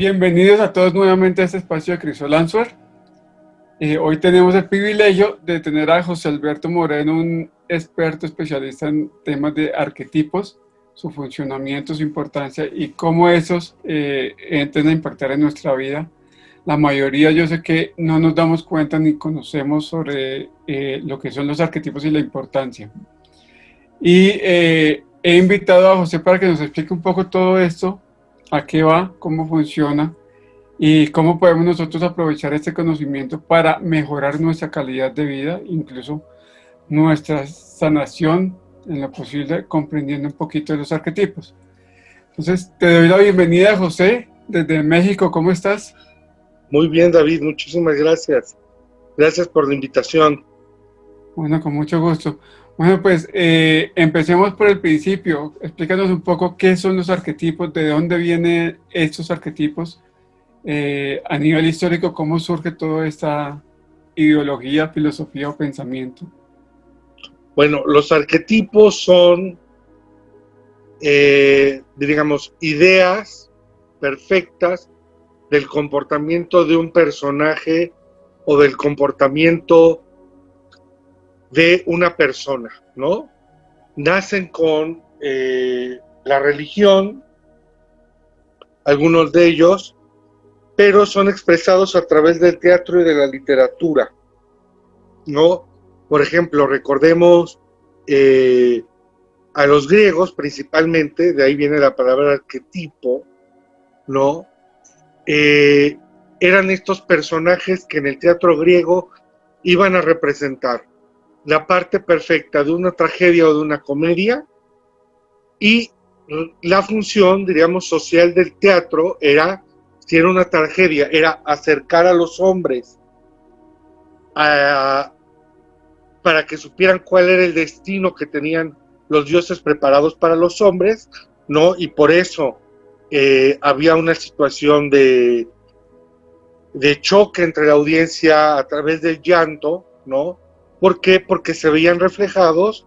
Bienvenidos a todos nuevamente a este espacio de Crisol Answer. Hoy tenemos el privilegio de tener a José Alberto Moreno, un experto especialista en temas de arquetipos, su funcionamiento, su importancia y cómo esos entran a impactar en nuestra vida. La mayoría yo sé que no nos damos cuenta ni conocemos sobre lo que son los arquetipos y la importancia. Y he invitado a José para que nos explique un poco todo esto, a qué va, cómo funciona y cómo podemos nosotros aprovechar este conocimiento para mejorar nuestra calidad de vida, incluso nuestra sanación en lo posible, comprendiendo un poquito de los arquetipos. Entonces, te doy la bienvenida, José, desde México. ¿Cómo estás? Muy bien, David, muchísimas gracias. Gracias por la invitación. Bueno, con mucho gusto. Bueno, pues empecemos por el principio. Explícanos un poco qué son los arquetipos, de dónde vienen estos arquetipos, a nivel histórico, cómo surge toda esta ideología, filosofía o pensamiento. Bueno, los arquetipos son, digamos, ideas perfectas del comportamiento de un personaje o del comportamiento de una persona, ¿no? Nacen con la religión, algunos de ellos, pero son expresados a través del teatro y de la literatura, ¿no? Por ejemplo, recordemos a los griegos principalmente, de ahí viene la palabra arquetipo, ¿no? Eran estos personajes que en el teatro griego iban a representar la parte perfecta de una tragedia o de una comedia, y la función, diríamos, social del teatro era, si era una tragedia, era acercar a los hombres a, para que supieran cuál era el destino que tenían los dioses preparados para los hombres, ¿no? Y por eso había una situación de choque entre la audiencia a través del llanto, ¿no? ¿Por qué? Porque se veían reflejados,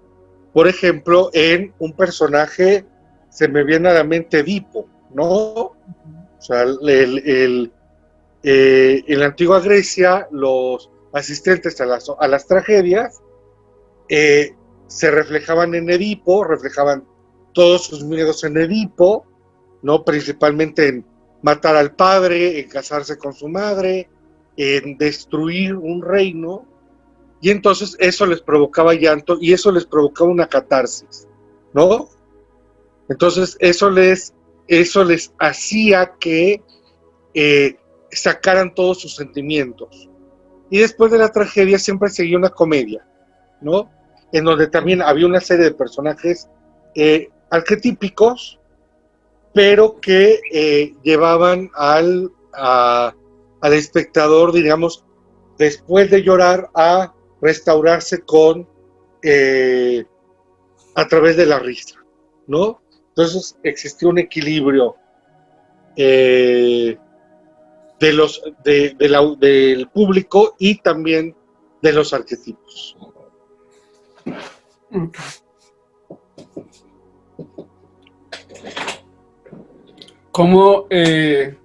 por ejemplo, en un personaje, se me viene a la mente Edipo, ¿no? O sea, en la antigua Grecia, los asistentes a las tragedias se reflejaban en Edipo, reflejaban todos sus miedos en Edipo, ¿no? Principalmente en matar al padre, en casarse con su madre, en destruir un reino, y entonces eso les provocaba llanto y eso les provocaba una catarsis, ¿no? Entonces eso les hacía que sacaran todos sus sentimientos. Y después de la tragedia siempre seguía una comedia, ¿no? En donde también había una serie de personajes arquetípicos, pero que llevaban al espectador, digamos, después de llorar, a restaurarse a través de la risa, ¿no? Entonces existía un equilibrio del público y también de los arquetipos. Cómo,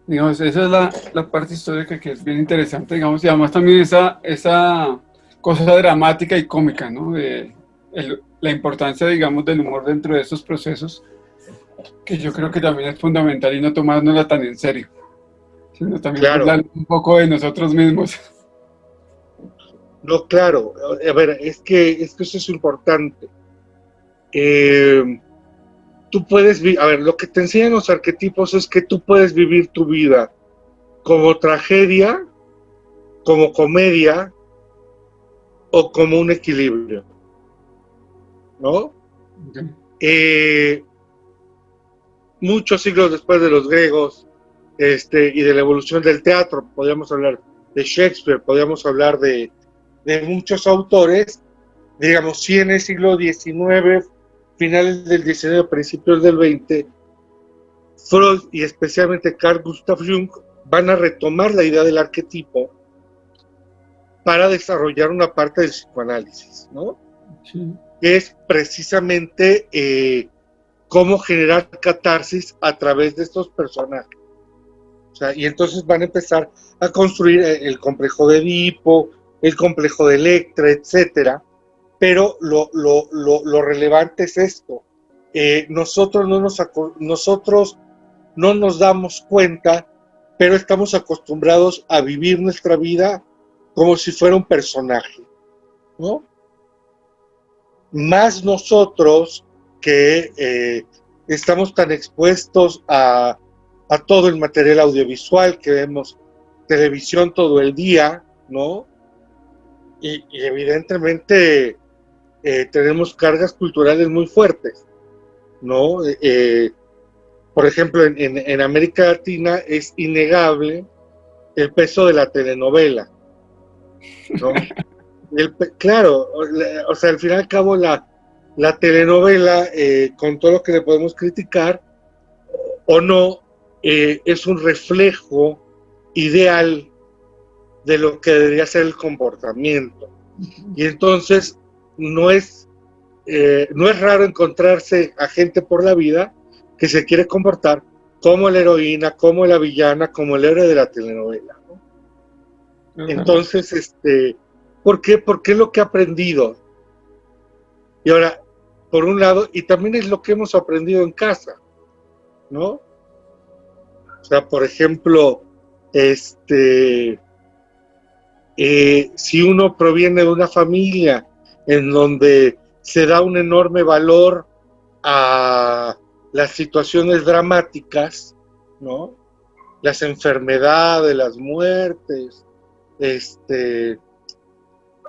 digamos, esa es la parte histórica que es bien interesante, digamos, y además también esa cosa dramática y cómica, ¿no? La importancia, digamos, del humor dentro de estos procesos, que yo creo que también es fundamental y no tomárnosla tan en serio, sino también Claro, burlar un poco de nosotros mismos. no, claro, a ver, es que eso es importante. Tú puedes, a ver, lo que te enseñan los arquetipos es que tú puedes vivir tu vida como tragedia, como comedia o como un equilibrio, ¿no? Okay. Muchos siglos después de los griegos y de la evolución del teatro, podríamos hablar de Shakespeare, podríamos hablar de muchos autores, digamos, sí en el siglo XIX, finales del XIX, principios del XX, Freud y especialmente Carl Gustav Jung van a retomar la idea del arquetipo para desarrollar una parte del psicoanálisis, ¿no? Sí. Que es precisamente cómo generar catarsis a través de estos personajes. O sea, y entonces van a empezar a construir el complejo de Edipo, el complejo de Electra, etcétera. Pero lo relevante es esto. Nosotros no nos damos cuenta, pero estamos acostumbrados a vivir nuestra vida como si fuera un personaje, ¿no? Más nosotros que estamos tan expuestos a todo el material audiovisual, que vemos televisión todo el día, ¿no? Y evidentemente tenemos cargas culturales muy fuertes, ¿no? Por ejemplo, en América Latina es innegable el peso de la telenovela, ¿no? Claro, o sea, al fin y al cabo la telenovela, con todo lo que le podemos criticar o no, es un reflejo ideal de lo que debería ser el comportamiento. Y entonces no es raro encontrarse a gente por la vida que se quiere comportar como la heroína, como la villana, como el héroe de la telenovela, ¿no? Entonces, ¿por qué? Porque es lo que he aprendido. Y ahora, por un lado, y también es lo que hemos aprendido en casa, ¿no? O sea, por ejemplo, si uno proviene de una familia en donde se da un enorme valor a las situaciones dramáticas, ¿no? Las enfermedades, las muertes,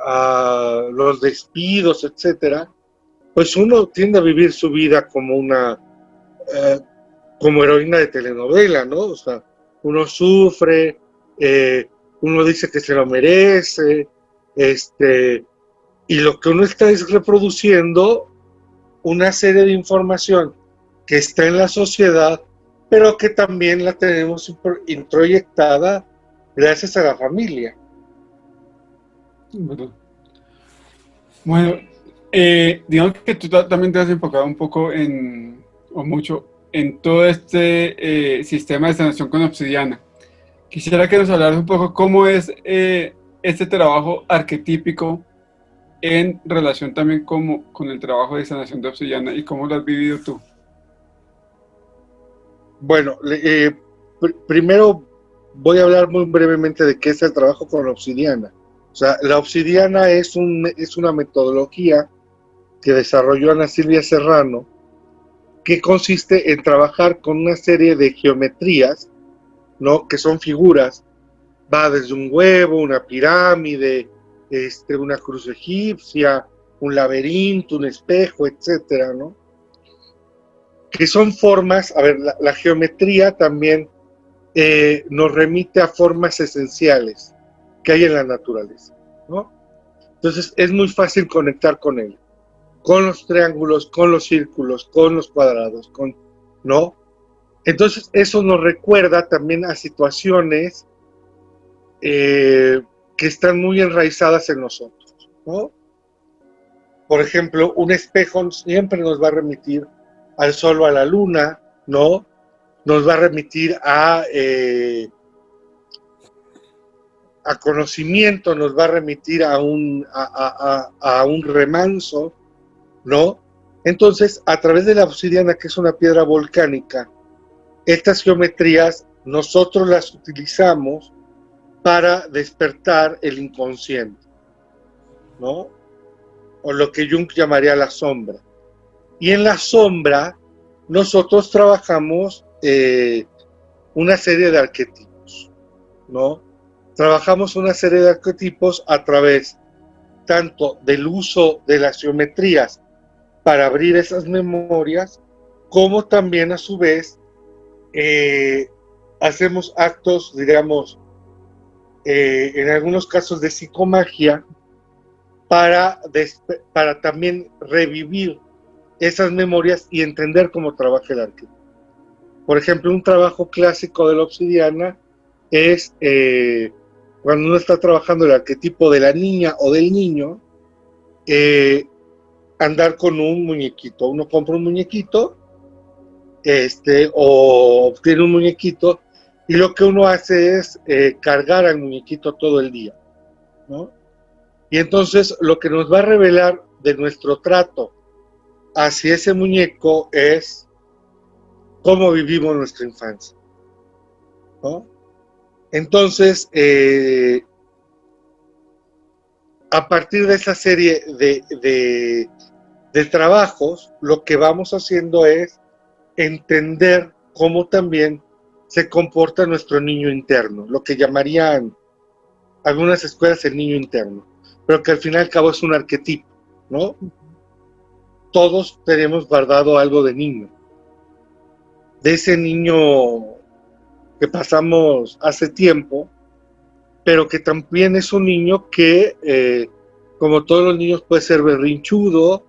a los despidos, etcétera, pues uno tiende a vivir su vida como como heroína de telenovela, ¿no? O sea, uno sufre, uno dice que se lo merece, y lo que uno está es reproduciendo una serie de información que está en la sociedad, pero que también la tenemos introyectada gracias a la familia. Bueno, digamos que tú también te has enfocado un poco o mucho, en todo este sistema de sanación con obsidiana. Quisiera que nos hablaras un poco cómo es este trabajo arquetípico en relación también con el trabajo de sanación de obsidiana y cómo lo has vivido tú. Bueno, primero voy a hablar muy brevemente de qué es el trabajo con la obsidiana. O sea, la obsidiana es una metodología que desarrolló Ana Silvia Serrano, que consiste en trabajar con una serie de geometrías, ¿no? Que son figuras, va desde un huevo, una pirámide, una cruz egipcia, un laberinto, un espejo, etcétera, ¿no? Que son formas, a ver, la geometría también nos remite a formas esenciales que hay en la naturaleza, ¿no? Entonces es muy fácil conectar con él, con los triángulos, con los círculos, con los cuadrados, ¿no? Entonces eso nos recuerda también a situaciones que están muy enraizadas en nosotros, ¿no? Por ejemplo, un espejo siempre nos va a remitir al sol o a la luna, ¿no? Nos va a remitir a conocimiento, nos va a remitir a un remanso, ¿no? Entonces, a través de la obsidiana, que es una piedra volcánica, estas geometrías nosotros las utilizamos para despertar el inconsciente, ¿no? O lo que Jung llamaría la sombra. Y en la sombra, nosotros trabajamos una serie de arquetipos, ¿no? Trabajamos una serie de arquetipos a través tanto del uso de las geometrías para abrir esas memorias, como también a su vez hacemos actos, digamos, en algunos casos de psicomagia, para también revivir esas memorias y entender cómo trabaja el arquetipo. Por ejemplo, un trabajo clásico de la obsidiana es cuando uno está trabajando el arquetipo de la niña o del niño, andar con un muñequito. Uno compra un muñequito, o obtiene un muñequito, y lo que uno hace es cargar al muñequito todo el día, ¿no? Y entonces lo que nos va a revelar de nuestro trato hacia ese muñeco es cómo vivimos nuestra infancia, ¿no? Entonces, a partir de esa serie de trabajos, lo que vamos haciendo es entender cómo también se comporta nuestro niño interno, lo que llamarían algunas escuelas el niño interno, pero que al fin y al cabo es un arquetipo, ¿no? Todos tenemos guardado algo de niño, de ese niño que pasamos hace tiempo, pero que también es un niño que, como todos los niños, puede ser berrinchudo,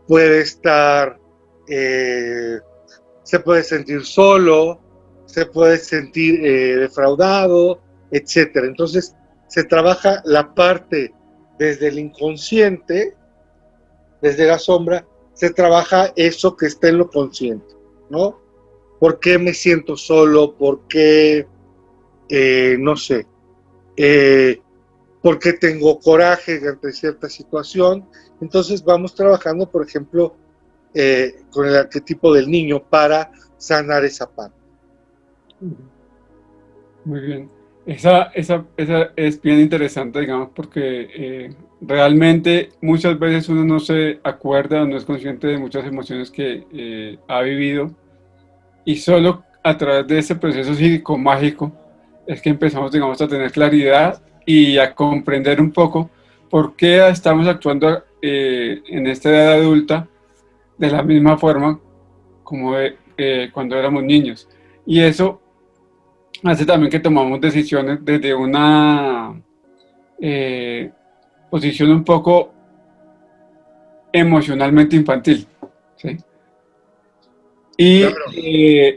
puede estar, se puede sentir solo, se puede sentir defraudado, etcétera. Entonces, se trabaja la parte desde el inconsciente, desde la sombra, se trabaja eso que está en lo consciente, ¿no? ¿Por qué me siento solo? ¿Por qué, no sé, por qué tengo coraje ante cierta situación? Entonces vamos trabajando, por ejemplo, con el arquetipo del niño para sanar esa parte. Muy bien. Esa es bien interesante, digamos, porque realmente muchas veces uno no se acuerda o no es consciente de muchas emociones que ha vivido y solo a través de ese proceso psicomágico es que empezamos, digamos, a tener claridad y a comprender un poco por qué estamos actuando en esta edad adulta de la misma forma como cuando éramos niños. Y eso hace también que tomamos decisiones desde una posición un poco emocionalmente infantil, ¿sí? Y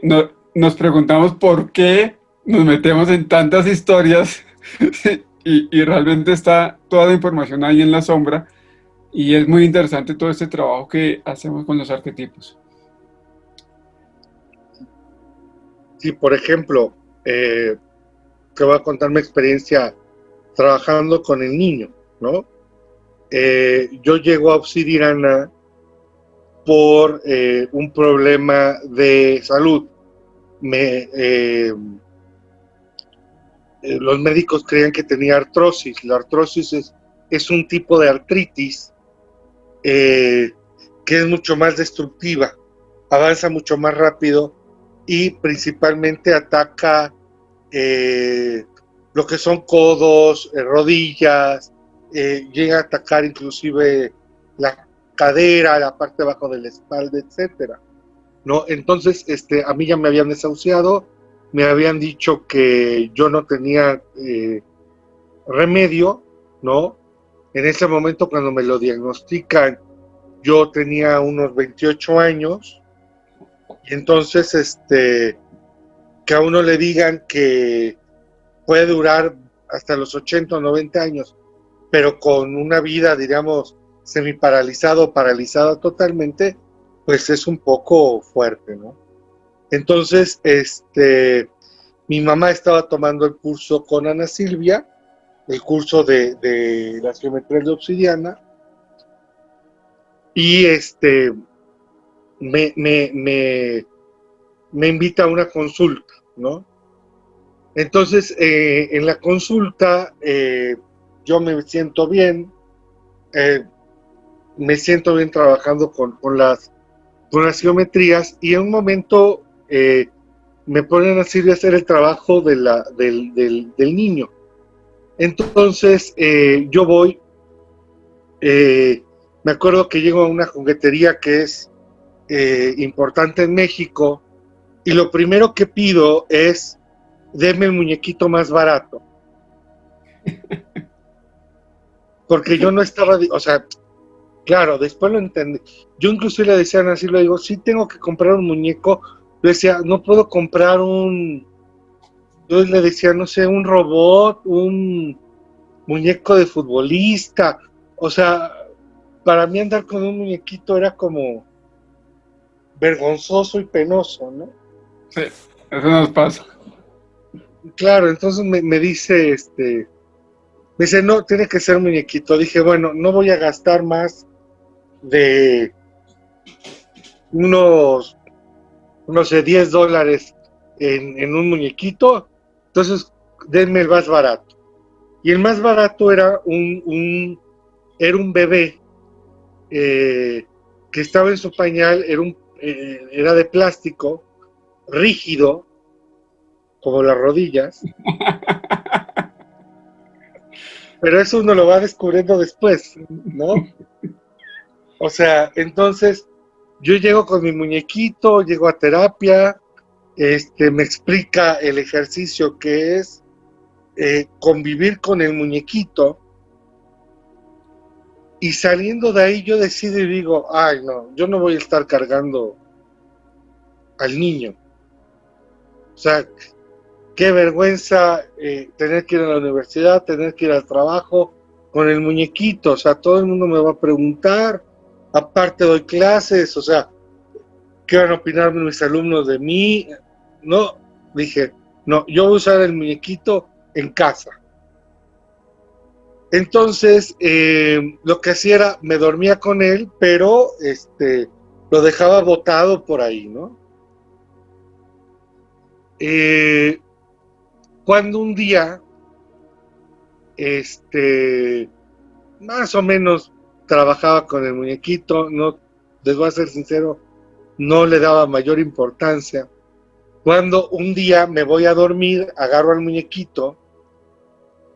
Claro. nos preguntamos por qué nos metemos en tantas historias ¿sí? Y realmente está toda la información ahí en la sombra y es muy interesante todo este trabajo que hacemos con los arquetipos. Sí, por ejemplo, te voy a contar mi experiencia trabajando con el niño, ¿no? Yo llego a Obsidiana por un problema de salud. Me, los médicos creían que tenía artrosis. La artrosis es un tipo de artritis eh, que es mucho más destructiva, avanza mucho más rápido y principalmente ataca lo que son codos, rodillas, llega a atacar inclusive la cadera, la parte de abajo de la espalda, etcétera, ¿no? Entonces, a mí ya me habían desahuciado, me habían dicho que yo no tenía remedio, ¿no? En ese momento cuando me lo diagnostican, yo tenía unos 28 años, y entonces, que a uno le digan que puede durar hasta los 80 o 90 años, pero con una vida, diríamos, semiparalizada o paralizada totalmente, pues es un poco fuerte, ¿no? Entonces, mi mamá estaba tomando el curso con Ana Silvia, el curso de las geometrías de obsidiana, y me, me, me, me invita a una consulta, ¿no? Entonces, en la consulta, yo eh, me siento bien trabajando con las geometrías, y en un momento me ponen así a hacer el trabajo del niño. Entonces, yo voy, me acuerdo que llego a una juguetería que es importante en México, y lo primero que pido es, deme el muñequito más barato. Porque yo no estaba, o sea, claro, después lo entendí. Yo inclusive le decía así, le digo, sí tengo que comprar un muñeco. Yo decía, no puedo comprar yo le decía, no sé, un robot, un muñeco de futbolista. O sea, para mí andar con un muñequito era como vergonzoso y penoso, ¿no? Sí, eso nos pasa. claro, entonces me dice, me dice, no, tiene que ser muñequito. Dije, bueno, no voy a gastar más de unos, no sé, $10 en un muñequito. Entonces, denme el más barato. Y el más barato era era un bebé que estaba en su pañal, era de plástico, rígido, como las rodillas, pero eso uno lo va descubriendo después, ¿no? O sea, entonces yo llego con mi muñequito, llego a terapia, me explica el ejercicio que es convivir con el muñequito, y saliendo de ahí yo decido y digo, ay no, yo no voy a estar cargando al niño. O sea, qué vergüenza tener que ir a la universidad, tener que ir al trabajo con el muñequito. O sea, todo el mundo me va a preguntar, aparte doy clases, o sea, ¿qué van a opinar mis alumnos de mí? No, dije, no, yo voy a usar el muñequito en casa. Entonces, lo que hacía era, me dormía con él, pero lo dejaba botado por ahí, ¿no? Eh, cuando un día, más o menos trabajaba con el muñequito, no, les voy a ser sincero, no le daba mayor importancia. Cuando un día me voy a dormir, agarro al muñequito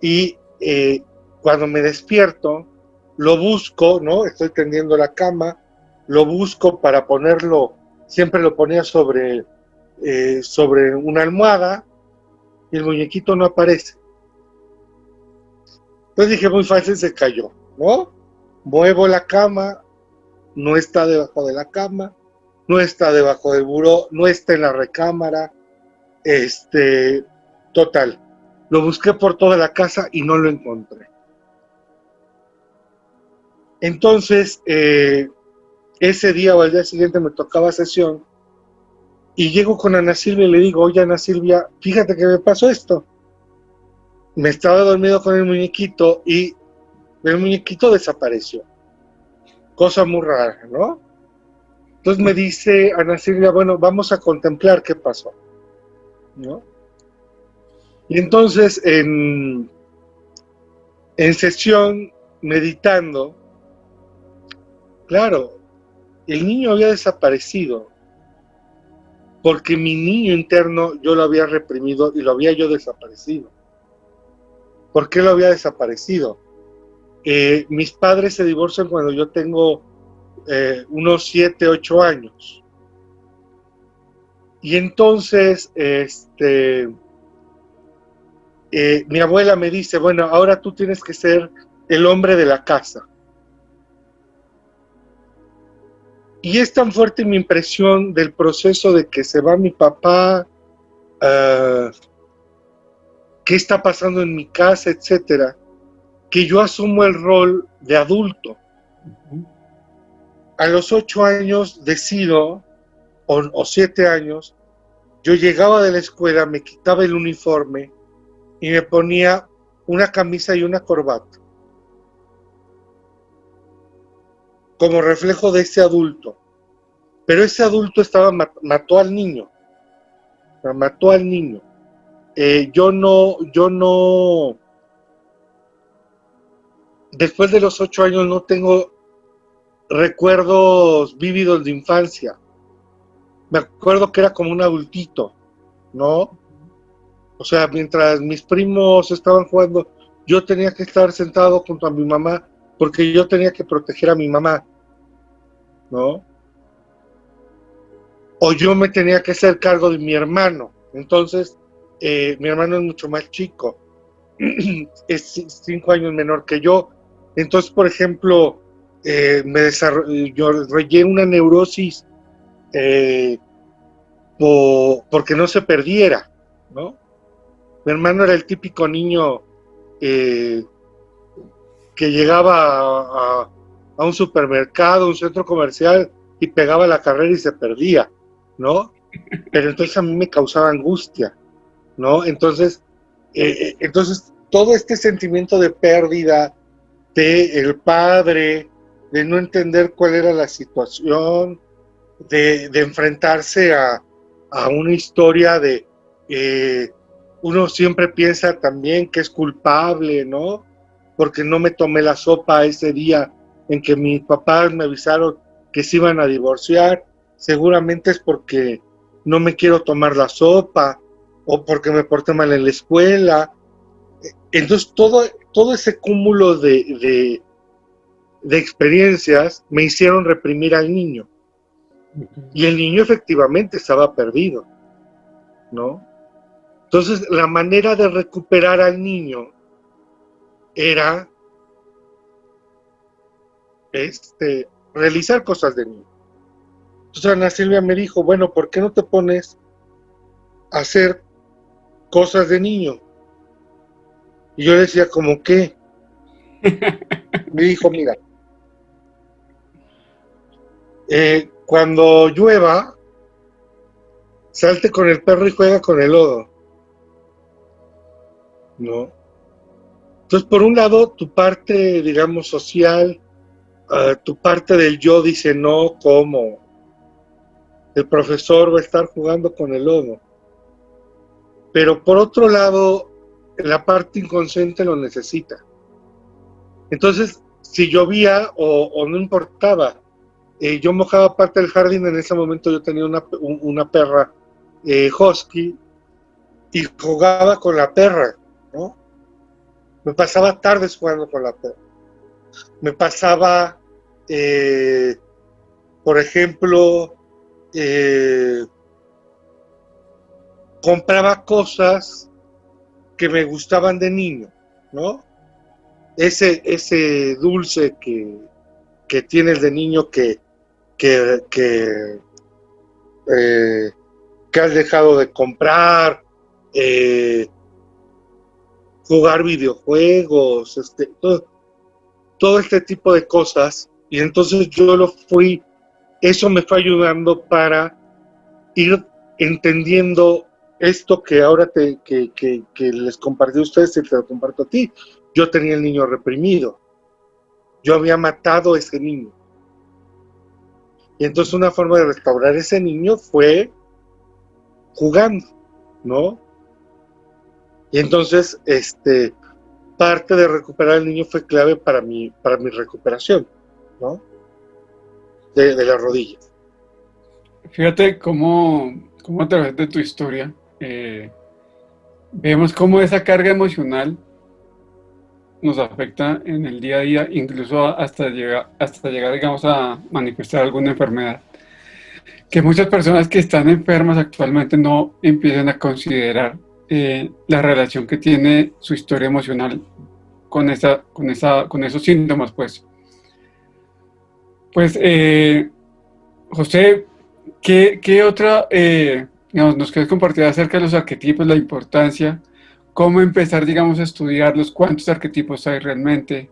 y cuando me despierto, lo busco, ¿no? Estoy tendiendo la cama, lo busco para ponerlo, siempre lo ponía sobre una almohada y el muñequito no aparece. Entonces dije, muy fácil, se cayó, ¿no? Muevo la cama, no está debajo de la cama, no está debajo del buró, no está en la recámara, total. Lo busqué por toda la casa y no lo encontré. Entonces, ese día o al día siguiente me tocaba sesión y llego con Ana Silvia y le digo, oye Ana Silvia, fíjate que me pasó esto. Me estaba dormido con el muñequito y el muñequito desapareció. Cosa muy rara, ¿no? Entonces me dice Ana Silvia, bueno, vamos a contemplar qué pasó, ¿no? Y entonces en sesión, meditando, claro, el niño había desaparecido porque mi niño interno yo lo había reprimido y lo había yo desaparecido. ¿Por qué lo había desaparecido? Mis padres se divorcian cuando yo tengo unos 7, 8 años. Y entonces, mi abuela me dice, bueno, ahora tú tienes que ser el hombre de la casa. Y es tan fuerte mi impresión del proceso de que se va mi papá, qué está pasando en mi casa, etcétera, que yo asumo el rol de adulto. A los 8 años decido, o 7 años, yo llegaba de la escuela, me quitaba el uniforme y me ponía una camisa y una corbata, como reflejo de ese adulto. Pero ese adulto mató al niño, mató al niño. Yo no, después de los 8 años no tengo recuerdos vívidos de infancia. Me acuerdo que era como un adultito, ¿no? O sea, mientras mis primos estaban jugando, yo tenía que estar sentado junto a mi mamá porque yo tenía que proteger a mi mamá, ¿no? O yo me tenía que hacer cargo de mi hermano. Entonces, mi hermano es mucho más chico, es 5 años menor que yo. Entonces, por ejemplo, yo regué una neurosis porque no se perdiera, ¿no? Mi hermano era el típico niño que llegaba a un supermercado, un centro comercial y pegaba la carrera y se perdía, ¿no? Pero entonces a mí me causaba angustia, ¿no? Entonces todo este sentimiento de pérdida de el padre, de no entender cuál era la situación, de enfrentarse a una historia de uno siempre piensa también que es culpable, ¿no? Porque no me tomé la sopa ese día en que mis papás me avisaron que se iban a divorciar, seguramente es porque no me quiero tomar la sopa o porque me porté mal en la escuela. Entonces todo ese cúmulo de experiencias me hicieron reprimir al niño. Y el niño efectivamente estaba perdido, ¿no? Entonces, la manera de recuperar al niño era realizar cosas de niño. Entonces, Ana Silvia me dijo, bueno, ¿por qué no te pones a hacer cosas de niño? Y yo decía, ¿cómo qué? Me dijo, mira, cuando llueva, salte con el perro y juega con el lodo, ¿no? Entonces, por un lado, tu parte, digamos, social, tu parte del yo dice, no, ¿cómo? El profesor va a estar jugando con el lodo. Pero por otro lado, la parte inconsciente lo necesita. Entonces, si llovía o no importaba, yo mojaba parte del jardín, en ese momento yo tenía una perra husky y jugaba con la perra, ¿no? Me pasaba tardes jugando con la perra. Me pasaba, por ejemplo, compraba cosas que me gustaban de niño, ¿no? Ese dulce que tienes de niño que, que has dejado de comprar, jugar videojuegos, todo este tipo de cosas. Y entonces eso me fue ayudando para ir entendiendo esto que ahora que les compartí a ustedes y te lo comparto a ti. Yo tenía el niño reprimido. Yo había matado a ese niño. Y entonces una forma de restaurar ese niño fue jugando, ¿no? Y entonces, parte de recuperar al niño fue clave para mi recuperación, ¿no? De las rodillas. Fíjate cómo a través de tu historia vemos cómo esa carga emocional nos afecta en el día a día, incluso hasta llegar, digamos, a manifestar alguna enfermedad. Que muchas personas que están enfermas actualmente no empiezan a considerar la relación que tiene su historia emocional con esos síntomas, pues. Pues, José, ¿qué otra, digamos, nos quieres compartir acerca de los arquetipos, la importancia, cómo empezar, digamos, a estudiarlos, cuántos arquetipos hay realmente?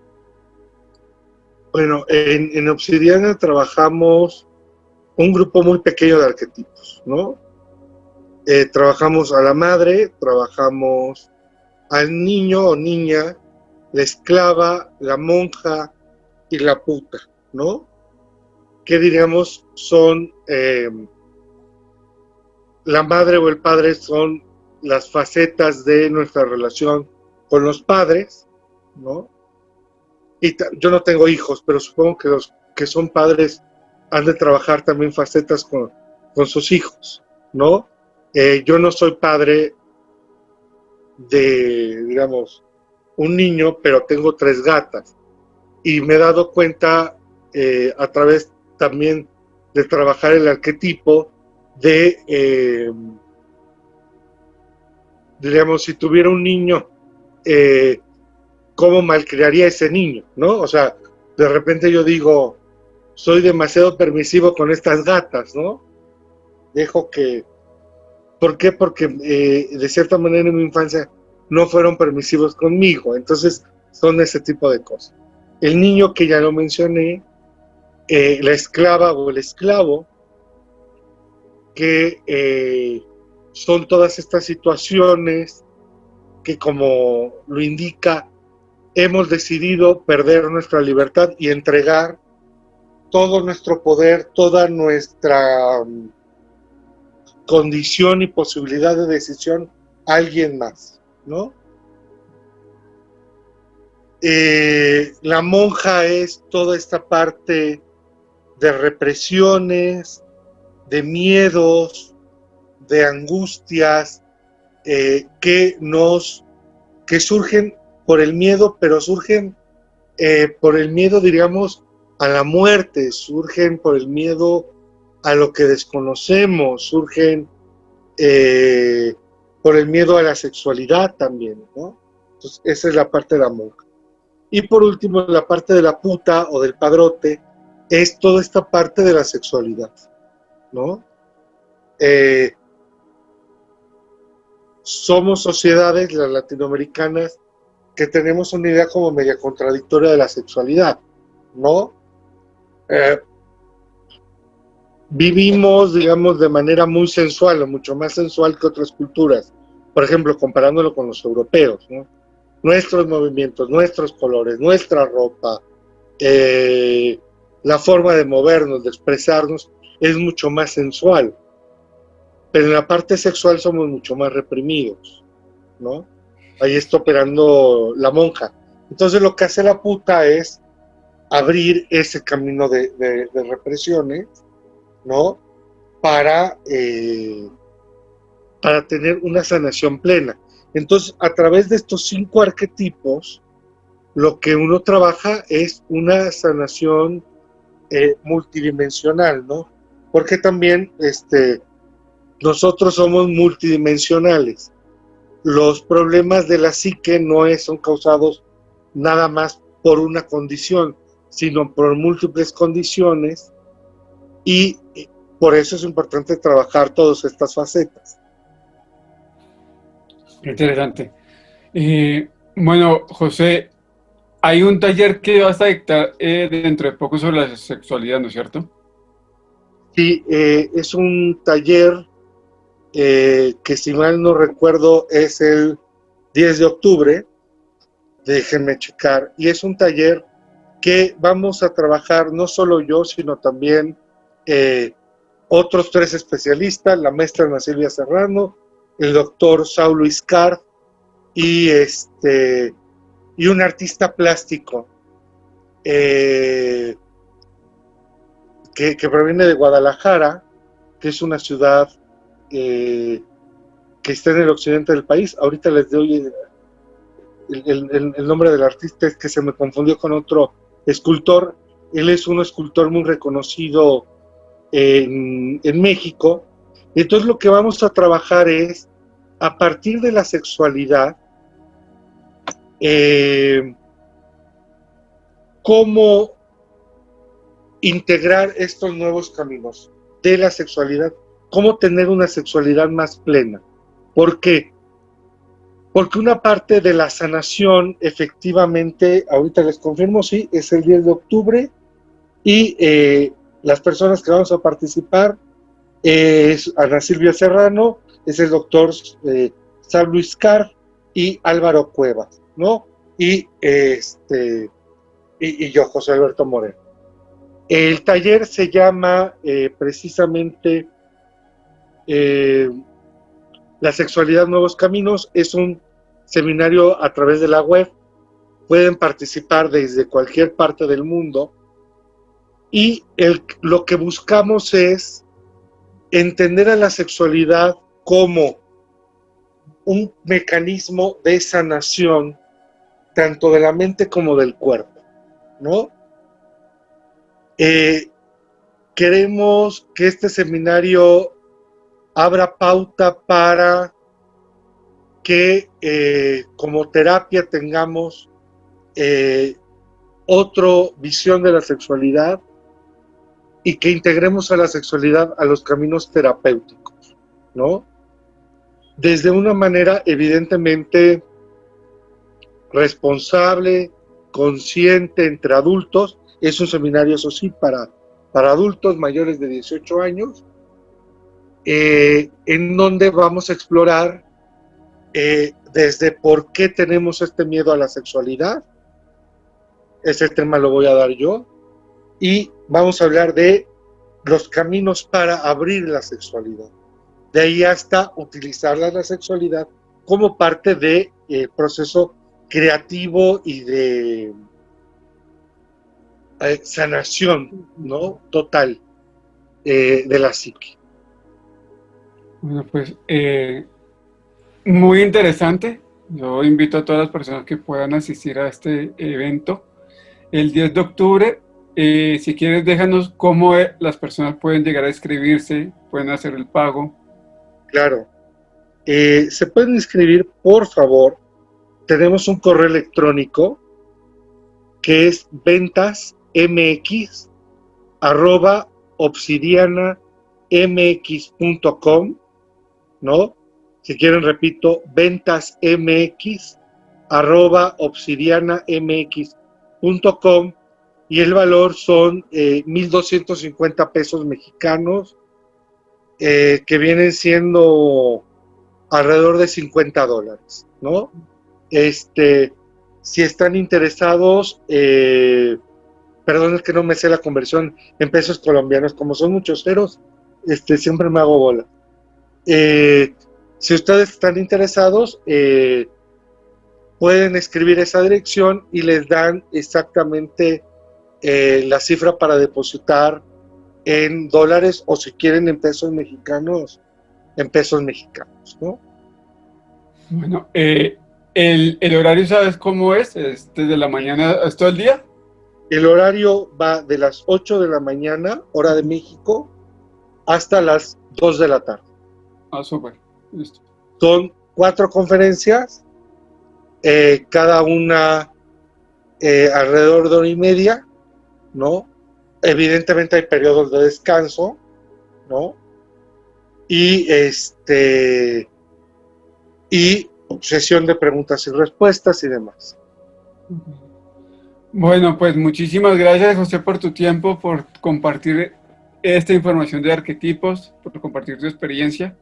Bueno, en Obsidiana trabajamos un grupo muy pequeño de arquetipos, ¿no? Trabajamos a la madre, trabajamos al niño o niña, la esclava, la monja y la puta, ¿no? Que diríamos son la madre o el padre son las facetas de nuestra relación con los padres, ¿no? Y yo no tengo hijos, pero supongo que los que son padres han de trabajar también facetas con sus hijos, ¿no? Yo no soy padre de, digamos, un niño, pero tengo 3 gatas. Y me he dado cuenta a través también de trabajar el arquetipo de, diríamos, si tuviera un niño, cómo malcriaría ese niño, ¿no? O sea, de repente yo digo, soy demasiado permisivo con estas gatas, ¿no? Dejo que... ¿Por qué? Porque de cierta manera en mi infancia no fueron permisivos conmigo, entonces son ese tipo de cosas. El niño que ya lo mencioné, la esclava o el esclavo, que son todas estas situaciones que, como lo indica, hemos decidido perder nuestra libertad y entregar todo nuestro poder, toda nuestra condición y posibilidad de decisión a alguien más, ¿no? La monja es toda esta parte de represiones, de miedos, de angustias que surgen por el miedo, pero surgen por el miedo, diríamos, a la muerte, surgen por el miedo a lo que desconocemos, surgen por el miedo a la sexualidad también, ¿no? Entonces, esa es la parte de la monja. Y por último, la parte de la puta o del padrote es toda esta parte de la sexualidad, ¿no? Somos sociedades, las latinoamericanas, que tenemos una idea como media contradictoria de la sexualidad, ¿no? Vivimos, digamos, de manera muy sensual, o mucho más sensual que otras culturas, por ejemplo, comparándolo con los europeos, ¿no? Nuestros movimientos, nuestros colores, nuestra ropa, la forma de movernos, de expresarnos, es mucho más sensual. Pero en la parte sexual somos mucho más reprimidos, ¿no? Ahí está operando la monja. Entonces lo que hace la puta es abrir ese camino de represiones, ¿no? Para tener una sanación plena. Entonces, a través de estos 5 arquetipos, lo que uno trabaja es una sanación multidimensional, ¿no? Porque también nosotros somos multidimensionales. Los problemas de la psique no son causados nada más por una condición, sino por múltiples condiciones, y por eso es importante trabajar todas estas facetas. Interesante. Bueno, José, hay un taller que vas a dictar dentro de poco sobre la sexualidad, ¿no es cierto? Sí, es un taller que, si mal no recuerdo, es el 10 de octubre, déjenme checar, y es un taller que vamos a trabajar no solo yo, sino también otros 3 especialistas, la maestra Ana Silvia Serrano, el doctor Saulo Iscar y un artista plástico que proviene de Guadalajara, que es una ciudad que está en el occidente del país. Ahorita les doy el nombre del artista, es que se me confundió con otro escultor. Él es un escultor muy reconocido en México. Entonces lo que vamos a trabajar es, a partir de la sexualidad, cómo integrar estos nuevos caminos de la sexualidad, cómo tener una sexualidad más plena. ¿Por qué? Porque una parte de la sanación, efectivamente, ahorita les confirmo, sí, es el 10 de octubre, y las personas que vamos a participar es Ana Silvia Serrano, es el doctor Saulo Iscar y Álvaro Cuevas, ¿no? Y yo, José Alberto Moreno. El taller se llama precisamente La sexualidad, nuevos caminos. Es un seminario a través de la web. Pueden participar desde cualquier parte del mundo. Y lo que buscamos es entender a la sexualidad como un mecanismo de sanación, tanto de la mente como del cuerpo, ¿no? Queremos que este seminario abra pauta para que como terapia tengamos otra visión de la sexualidad, y que integremos a la sexualidad a los caminos terapéuticos, ¿no? Desde una manera evidentemente responsable, consciente, entre adultos. Es un seminario, eso sí, para adultos mayores de 18 años, en donde vamos a explorar desde por qué tenemos este miedo a la sexualidad. Ese tema lo voy a dar yo. Y vamos a hablar de los caminos para abrir la sexualidad. De ahí hasta utilizar la sexualidad como parte del proceso creativo y de sanación, ¿no? Total de la psique. Bueno, pues muy interesante. Yo invito a todas las personas que puedan asistir a este evento el 10 de octubre. Si quieres, déjanos cómo las personas pueden llegar a inscribirse, pueden hacer el pago. Claro. Se pueden inscribir, por favor. Tenemos un correo electrónico que es ventasmx@obsidianamx.com, ¿no? Si quieren, repito, ventasmx@obsidianamx.com, y el valor son 1,250 pesos mexicanos, que vienen siendo alrededor de $50, ¿no? Si están interesados, perdón, es que no me sé la conversión en pesos colombianos, como son muchos ceros, siempre me hago bola. Si ustedes están interesados, pueden escribir esa dirección y les dan exactamente la cifra para depositar en dólares, o si quieren en pesos mexicanos, ¿no? Bueno, el horario, ¿sabes cómo es? ¿Es desde la mañana hasta todo el día? El horario va de las 8 de la mañana, hora de México, hasta las 2 de la tarde. Ah, súper. Listo. Son 4 conferencias, cada una alrededor de 1 hora y media, ¿no? Evidentemente hay periodos de descanso, ¿no? Y sesión de preguntas y respuestas y demás. Bueno, pues muchísimas gracias, José, por tu tiempo, por compartir esta información de arquetipos, por compartir tu experiencia,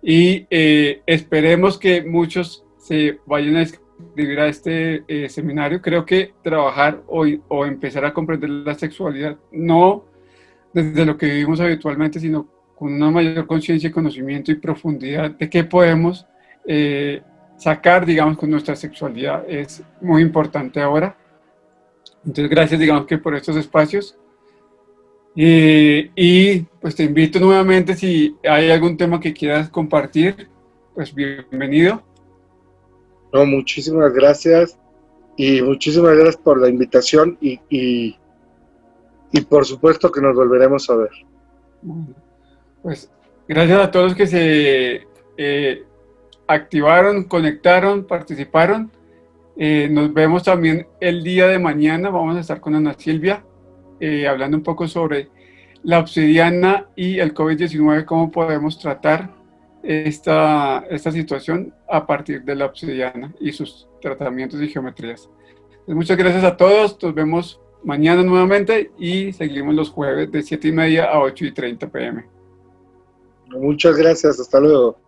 y esperemos que muchos se vayan a inscribir a este seminario. Creo que trabajar hoy o empezar a comprender la sexualidad, no desde lo que vivimos habitualmente, sino con una mayor conciencia y conocimiento y profundidad de qué podemos sacar, digamos, con nuestra sexualidad, es muy importante ahora. Entonces, gracias, digamos, que por estos espacios. Y pues te invito nuevamente, si hay algún tema que quieras compartir, pues bienvenido. No, muchísimas gracias, y muchísimas gracias por la invitación, y por supuesto que nos volveremos a ver. Pues gracias a todos que se activaron, conectaron, participaron. Nos vemos también el día de mañana. Vamos a estar con Ana Silvia hablando un poco sobre la obsidiana y el COVID-19, cómo podemos tratar esta situación a partir de la obsidiana y sus tratamientos y geometrías. Pues muchas gracias a todos. Nos vemos mañana nuevamente y seguimos los jueves de 7:30 a 8:30 p.m. Muchas gracias. Hasta luego.